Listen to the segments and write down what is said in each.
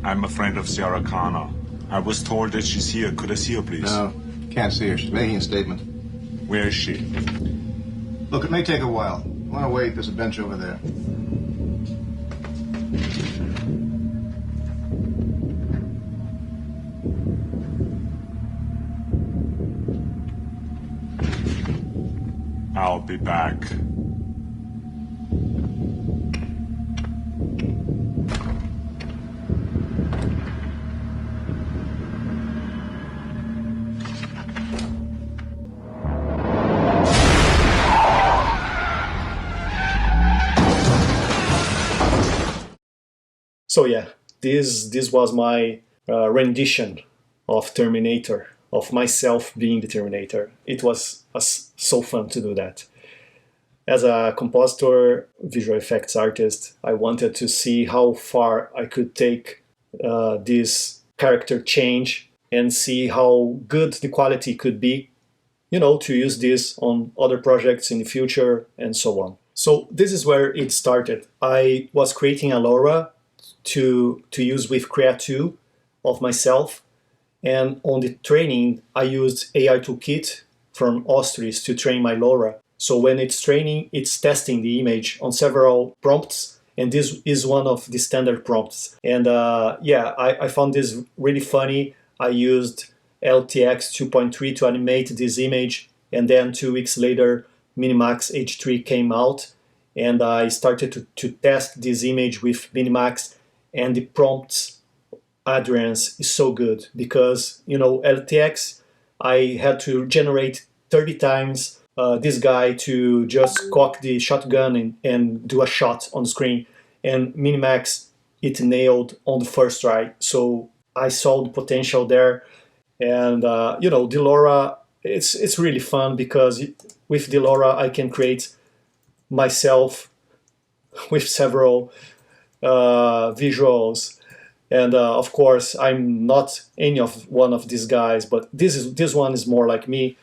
I'm a friend of Sarah Connor. I was told that she's here. Could I see her, please? No, can't see her. She's making a statement. Where is she? Look, it may take a while. You want to wait? There's a bench over there. I'll be back. So yeah, this was my rendition of Terminator, of myself being the Terminator. It was so fun to do that. As a compositor, visual effects artist, I wanted to see how far I could take this character change and see how good the quality could be, you know, to use this on other projects in the future and so on. So this is where it started. I was creating a LoRa to use with Crea 2 of myself, and on the training I used AI Toolkit from Ostris to train my LoRa. So when it's training, it's testing the image on several prompts, and this is one of the standard prompts. And yeah, I found this really funny. I used LTX 2.3 to animate this image, and then 2 weeks later Minimax H3 came out, and I started to test this image with Minimax, and the prompts adherence is so good because, you know, LTX, I had to generate 30 times this guy to just cock the shotgun and do a shot on the screen, and Minimax, it nailed on the first try. So I saw the potential there, and you know, the LoRa, it's really fun because with the LoRa I can create myself with several visuals, and of course I'm not any of one of these guys, but this one is more like me.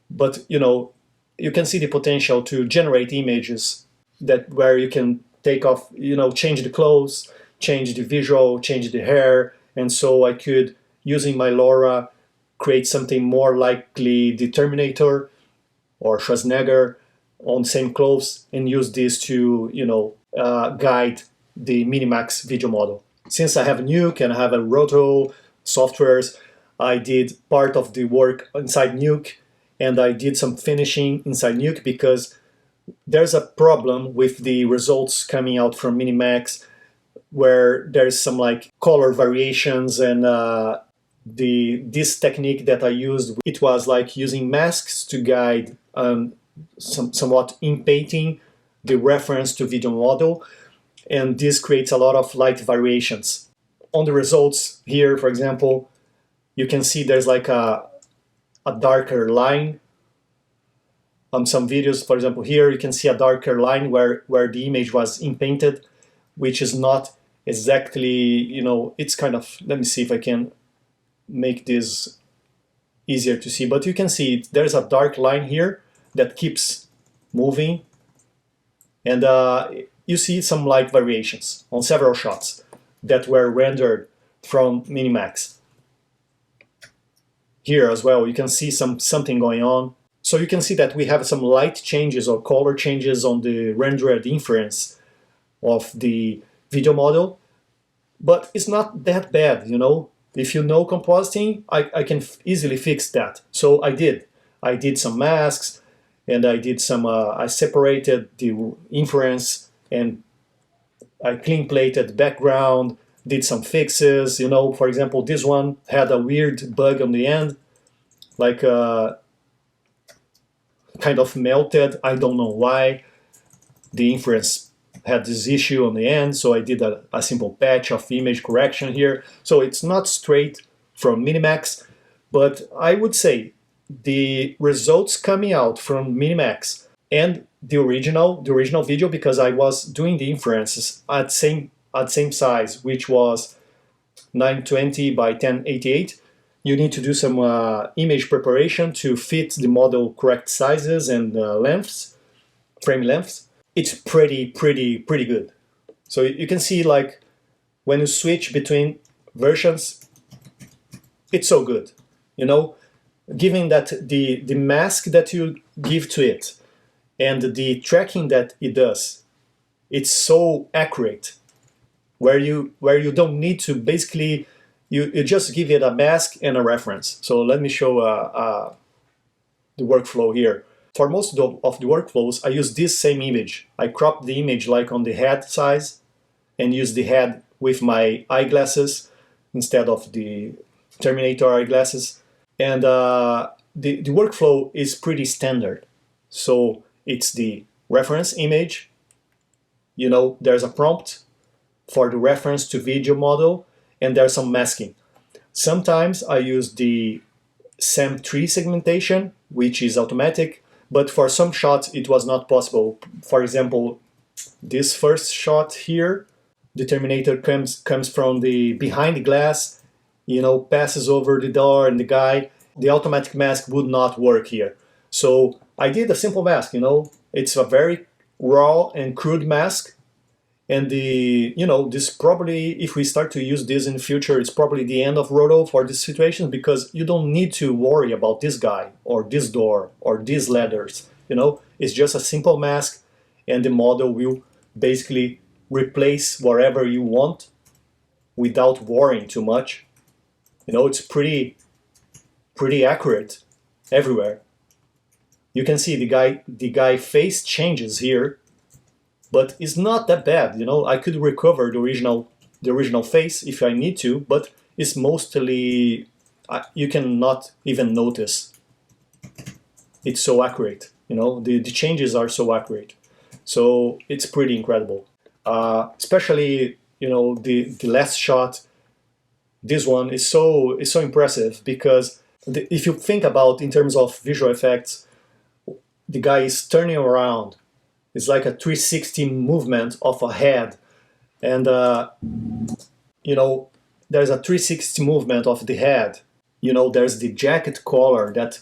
But you know, you can see the potential to generate images that where you can take off, you know, change the clothes, change the visual, change the hair, and so I could, using my LoRa, create something more likely the Terminator or Schwarzenegger on the same clothes, and use this to, you know, guide the Minimax video model. Since I have Nuke and I have a Roto softwares, I did part of the work inside Nuke, and I did some finishing inside Nuke because there's a problem with the results coming out from Minimax where there's some like color variations, and this technique that I used, it was like using masks to guide somewhat inpainting the reference to video model, and this creates a lot of light variations. On the results here, for example, you can see there's like a darker line. On some videos, for example, here you can see a darker line where the image was inpainted, which is not exactly, you know, it's kind of, let me see if I can make this easier to see, but you can see there's a dark line here that keeps moving, and you see some light variations on several shots that were rendered from Minimax. Here as well, you can see something going on. So you can see that we have some light changes or color changes on the rendered inference of the video model, but it's not that bad, you know. If you know compositing, I can easily fix that. So I did some masks, and I did some, I separated the inference, and I clean plated background, did some fixes, you know. For example, this one had a weird bug on the end, like kind of melted. I don't know why. The inference had this issue on the end, so I did a simple patch of image correction here. So it's not straight from Minimax, but I would say the results coming out from Minimax and the original video, because I was doing the inferences at same size, which was 920 by 1088. You need to do some image preparation to fit the model correct sizes and lengths, frame lengths. It's pretty good. So you can see, like, when you switch between versions, it's so good, you know, given that the mask that you give to it and the tracking that it does, it's so accurate, where you don't need to basically, you just give it a mask and a reference. So let me show the workflow here. For most of the workflows, I use this same image. I crop the image like on the head size and use the head with my eyeglasses instead of the Terminator eyeglasses. And the workflow is pretty standard. So it's the reference image, you know, there's a prompt for the reference to video model, and there's some masking. Sometimes I use the SAM3 segmentation, which is automatic, but for some shots it was not possible. For example, this first shot here, the Terminator comes from the behind the glass, you know, passes over the door and the guy. The automatic mask would not work here. So I did a simple mask, you know, it's a very raw and crude mask. And this probably, if we start to use this in the future, it's probably the end of Roto for this situation, because you don't need to worry about this guy or this door or these ladders. You know, it's just a simple mask, and the model will basically replace whatever you want without worrying too much. You know, it's pretty accurate everywhere. You can see the guy face changes here, but it's not that bad. You know, I could recover the original face if I need to, but it's mostly you cannot even notice. It's so accurate. You know, the changes are so accurate. So it's pretty incredible. Especially, you know, the last shot. This one is so impressive because if you think about in terms of visual effects, the guy is turning around. It's like a 360 movement of a head, and you know, there's a 360 movement of the head. You know, there's the jacket collar that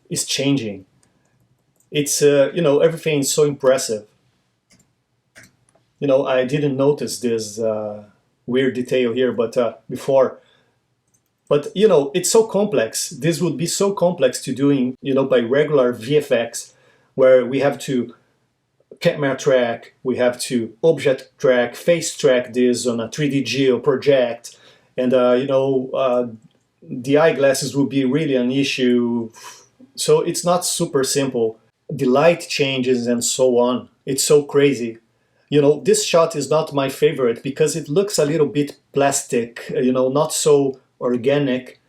is changing. It's you know, everything is so impressive. You know, I didn't notice this weird detail here, but before. But you know, it's so complex. This would be so complex to doing, you know, by regular VFX, where we have to camera track, we have to object track, face track this on a 3D geo project, and you know, the eyeglasses would be really an issue. So it's not super simple. The light changes and so on. It's so crazy. You know, this shot is not my favorite because it looks a little bit plastic, you know, not so organic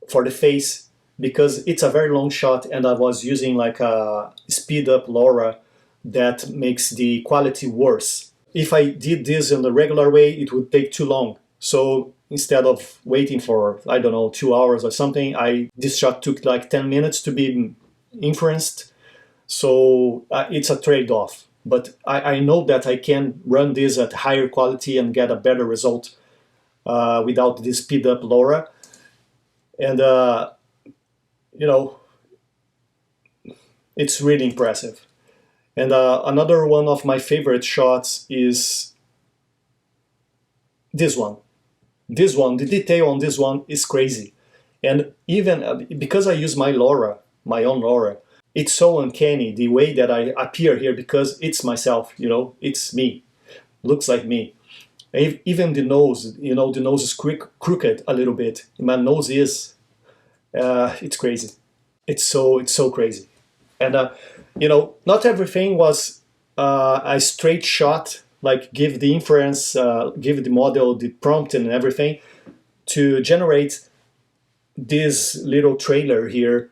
for the face, because it's a very long shot and I was using like a speed up LoRa that makes the quality worse. If I did this in the regular way, it would take too long. So instead of waiting for, I don't know, 2 hours or something, this shot took like 10 minutes to be inferenced. So it's a trade-off. But I know that I can run this at higher quality and get a better result without this speed up LoRa. And, you know, it's really impressive. And another one of my favorite shots is this one. This one, the detail on this one is crazy. And even because I use my LoRa, my own LoRa, it's so uncanny the way that I appear here, because it's myself, you know, it's me, looks like me. Even the nose, you know, the nose is crooked a little bit. My nose is, it's crazy. It's so crazy. And, you know, not everything was a straight shot, like give the inference, give the model the prompt and everything. To generate this little trailer here,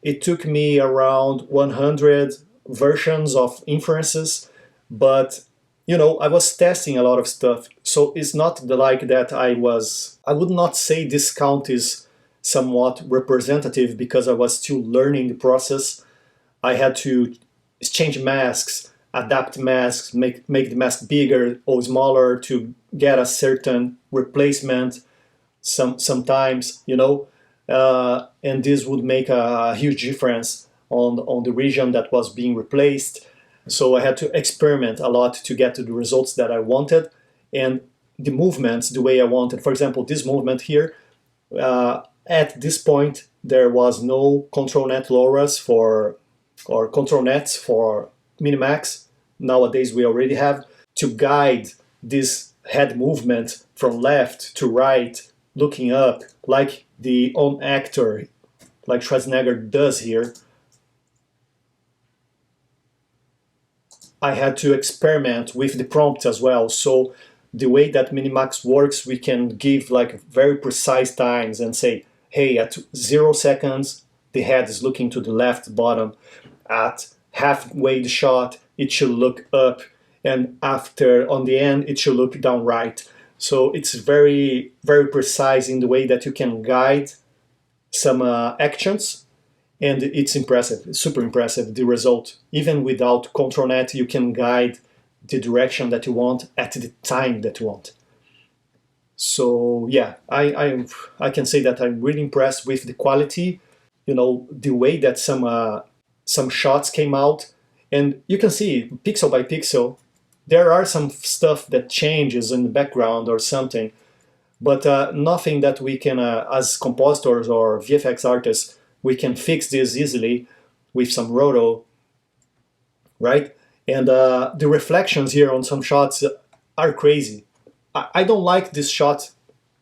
it took me around 100 versions of inferences, but you know, I was testing a lot of stuff, so it's not like that I would not say this count is somewhat representative, because I was still learning the process. I had to change masks, adapt masks, make the mask bigger or smaller to get a certain replacement sometimes, you know. And this would make a huge difference on the region that was being replaced. So I had to experiment a lot to get to the results that I wanted. And the movements the way I wanted. For example, this movement here, at this point, there was no control net LoRa's or control nets for Minimax. Nowadays, we already have to guide this head movement from left to right, looking up, like the own actor, like Schwarzenegger does here. I had to experiment with the prompts as well. So the way that Minimax works, we can give like very precise times and say, hey, at 0 seconds, the head is looking to the left bottom. At halfway the shot, it should look up. And after, on the end, it should look down right. So it's very, very precise in the way that you can guide some actions. And it's impressive, it's super impressive, the result. Even without control net, you can guide the direction that you want at the time that you want. So yeah, I can say that I'm really impressed with the quality, you know, the way that some shots came out. And you can see pixel by pixel, there are some stuff that changes in the background or something, but nothing that we can, as compositors or VFX artists, we can fix this easily with some roto, right? And the reflections here on some shots are crazy. I don't like this shot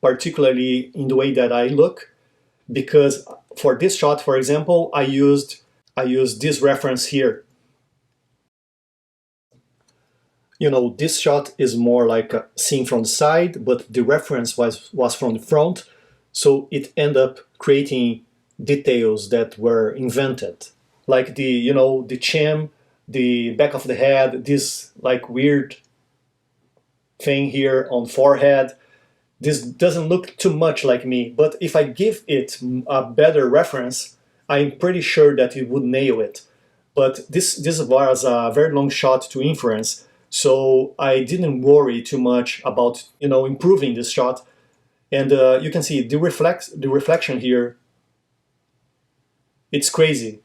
particularly in the way that I look, because for this shot, for example, I used this reference here. You know, this shot is more like seen from the side, but the reference was from the front, so it ended up creating details that were invented, like the, you know, the chin, the back of the head, this like weird thing here on forehead. This doesn't look too much like me, but if I give it a better reference, I'm pretty sure that it would nail it. But this was a very long shot to inference, so I didn't worry too much about, you know, improving this shot. And you can see the reflection here. It's crazy.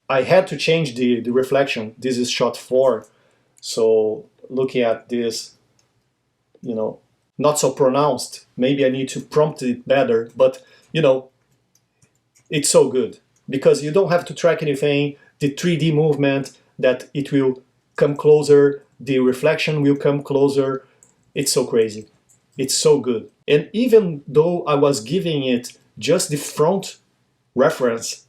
I had to change the reflection. This is shot 4. So looking at this, you know, not so pronounced. Maybe I need to prompt it better, but you know, it's so good because you don't have to track anything. The 3D movement, that it will come closer, the reflection will come closer. It's so crazy. It's so good. And even though I was giving it just the front reference,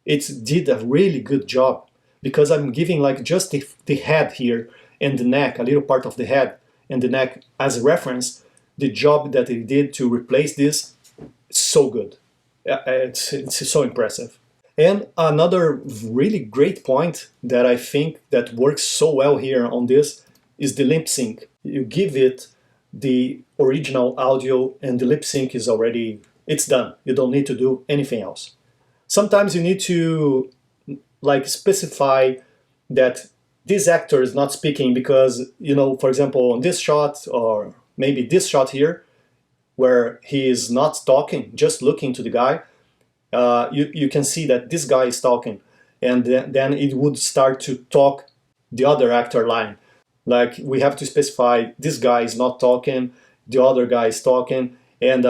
it did a really good job, because I'm giving like just the head here and the neck, a little part of the head and the neck as a reference. The job that it did to replace this is so good. It's so impressive. And another really great point that I think that works so well here on this is the lip sync. You give it the original audio and the lip sync is already, it's done. You don't need to do anything else. Sometimes you need to like specify that this actor is not speaking because, you know, for example, on this shot or maybe this shot here, where he is not talking, just looking to the guy, you can see that this guy is talking, and then it would start to talk the other actor line. Like we have to specify this guy is not talking, the other guy is talking, and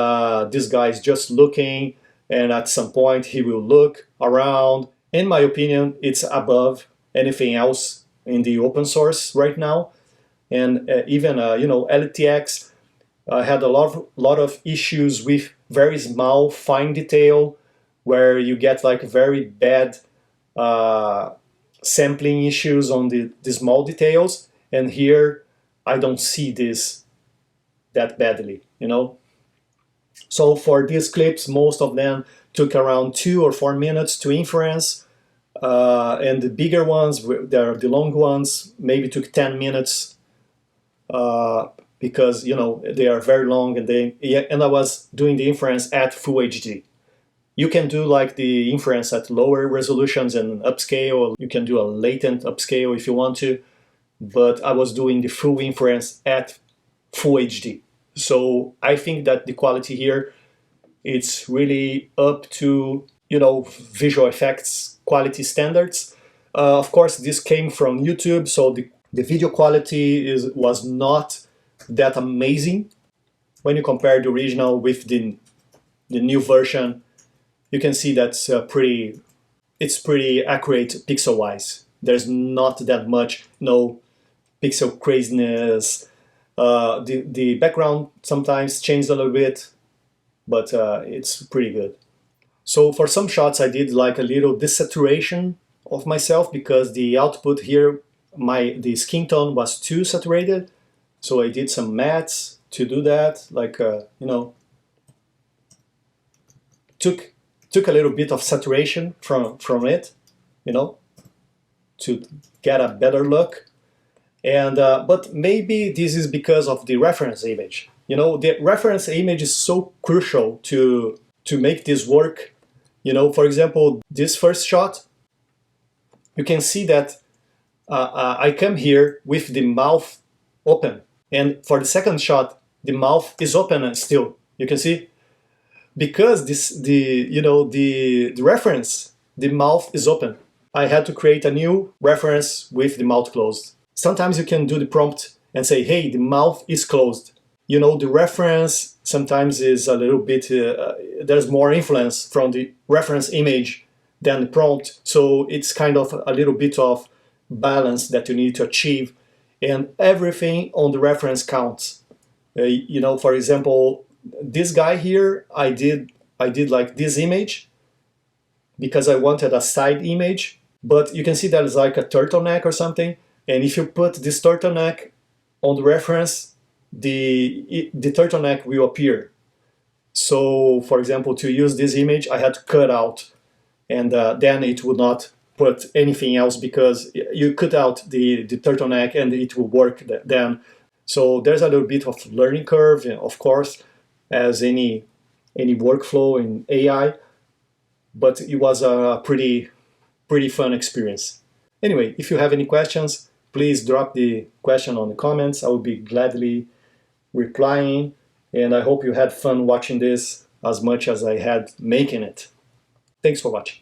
this guy is just looking, and at some point he will look around. In my opinion, it's above anything else in the open source right now. And even you know, LTX had a lot of issues with very small fine detail, where you get like very bad sampling issues on the small details. And here I don't see this that badly, you know. So for these clips, most of them took around 2 or 4 minutes to inference, and the bigger ones, the long ones, maybe took 10 minutes because, you know, they are very long, and I was doing the inference at full HD. You can do like the inference at lower resolutions and upscale. You can do a latent upscale if you want to, but I was doing the full inference at full HD. So I think that the quality here, it's really up to, you know, visual effects quality standards. Of course, this came from YouTube, so the video quality was not that amazing. When you compare the original with the new version, you can see that's it's pretty accurate pixel-wise. There's not that much pixel craziness. The background sometimes changed a little bit, but it's pretty good. So for some shots I did like a little desaturation of myself because the output here, the skin tone was too saturated. So I did some mattes to do that, like took a little bit of saturation from it, to get a better look. And but maybe this is because of the reference image. The reference image is so crucial to make this work. For example, this first shot, you can see that I come here with the mouth open, and for the second shot, the mouth is open still. You can see, because the reference, the mouth is open. I had to create a new reference with the mouth closed. Sometimes you can do the prompt and say, hey, the mouth is closed. The reference sometimes is a little bit, there's more influence from the reference image than the prompt. So it's kind of a little bit of balance that you need to achieve. And everything on the reference counts. For example, this guy here, I did like this image because I wanted a side image. But you can see there's like a turtleneck or something. And if you put this turtleneck on the reference, the turtleneck will appear. So, for example, to use this image, I had to cut out, and then it would not put anything else because you cut out the turtleneck and it will work then. So there's a little bit of learning curve, of course, as any workflow in AI, but it was a pretty fun experience. Anyway, if you have any questions, please drop the question on the comments. I will be gladly replying, and I hope you had fun watching this as much as I had making it. Thanks for watching.